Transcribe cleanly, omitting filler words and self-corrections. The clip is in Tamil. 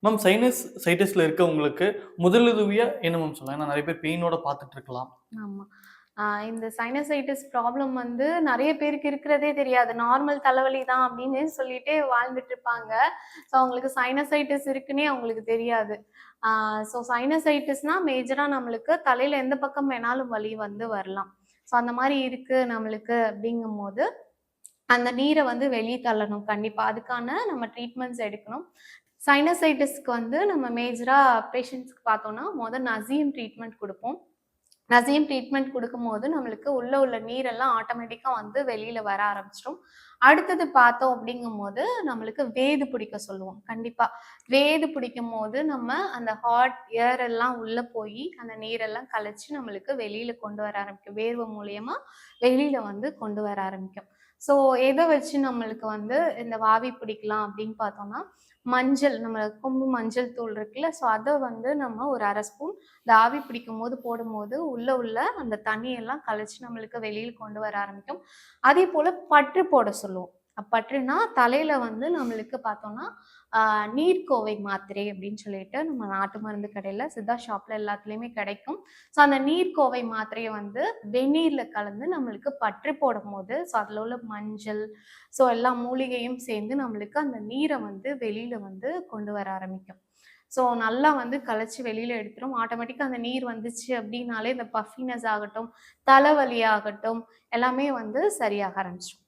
மேம் சைனஸைட்டிஸ்ல இருக்கவங்களுக்கு முதலுதவியா என்ன மேம் சொல்லலாம்? ஏன்னா நெறைய பேர் பெயினோட பார்த்துட்டு இருக்கலாம். ஆமா. இந்த சைனசைட்டிஸ் ப்ராப்ளம் வந்து நெறைய பேருக்கு இருக்கிறதே தெரியாது. நார்மல் தலைவலி தான் அப்படின்னு சொல்லிட்டே வாழ்ந்துட்டு இருப்பாங்க. ஸோ அவங்களுக்கு சைனசைட்டிஸ் இருக்குன்னே அவங்களுக்கு தெரியாது. ஆ சைனசைட்டிஸ்னா மேஜரா நம்மளுக்கு தலையில எந்த பக்கம் வேணாலும் வலி வந்து வரலாம். ஸோ அந்த மாரி இருக்கு நம்மளுக்கு அப்படிங்கும்போது, அந்த நீர வந்து வெளிய தள்ளணும் கண்டிப்பா. அதுக்கான நம்ம ட்ரீட்மெண்ட்ஸ் எடுக்கணும். சைனசைட்டிஸ்க்கு வந்து நம்ம மேஜரா பேஷண்ட்ஸ்க்கு பார்த்தோம்னா, நசியம் ட்ரீட்மெண்ட் குடுப்போம். நசியம் ட்ரீட்மெண்ட் குடுக்கும்போது, நம்மளுக்கு உள்ள நீரெல்லாம் ஆட்டோமேட்டிக்கா வந்து வெளியில வர ஆரம்பிச்சுரும். அடுத்தது பார்த்தோம் அப்படிங்கும்போது, நம்மளுக்கு வேது பிடிக்க சொல்லுவோம். கண்டிப்பா. வேது பிடிக்கும்போது, நம்ம அந்த ஹாட் ஏர் எல்லாம் உள்ள போயி, அந்த நீரெல்லாம் கலைச்சு நம்மளுக்கு வெளியில கொண்டு வர ஆரம்பிக்கும். வேர்வை மூலியமா வெளியில வந்து கொண்டு வர ஆரம்பிக்கும். ஸோ, எத வச்சு நம்மளுக்கு வந்து இந்த ஆவி பிடிக்கலாம் அப்படின்னு பார்த்தோம்னா, மஞ்சள் நம்ம கொம்பு மஞ்சள் தூள் இருக்குல்ல, ஸோ அத வந்து நம்ம ஒரு 1/2 ஸ்பூன் இந்த ஆவி பிடிக்கும்போது போடும்போது, உள்ள அந்த தண்ணியெல்லாம் கழிச்சு நம்மளுக்கு வெளியில கொண்டு வர ஆரம்பிக்கும். அதேபோல பற்று போட சொல்லுவோம். பற்றுனா தலையில வந்து நம்மளுக்கு பார்த்தோம்னா, ஆ நீர்க்கோவை மாத்திரை அப்படின்னு சொல்லிட்டு நம்ம நாட்டு மருந்து கடையில, சித்தா ஷாப்ல எல்லாத்துலயுமே கிடைக்கும். ஸோ அந்த நீர்க்கோவை மாத்திரைய வந்து வெந்நீர்ல கலந்து நம்மளுக்கு பற்று போடும்போது, ஸோ அதில உள்ள மஞ்சள், ஸோ எல்லா மூலிகையும் சேர்ந்து நம்மளுக்கு அந்த நீர வந்து வெளியில வந்து கொண்டு வர ஆரம்பிக்கும். ஸோ நல்லா வந்து கலைச்சு வெளியில எடுத்துரும். ஆட்டோமேட்டிக்கா அந்த நீர் வந்துச்சு அப்டின்னாலே இந்த பஃபினஸ் ஆகட்டும், தலைவலி ஆகட்டும், எல்லாமே வந்து சரியாக ஆரம்பிச்சுரும்.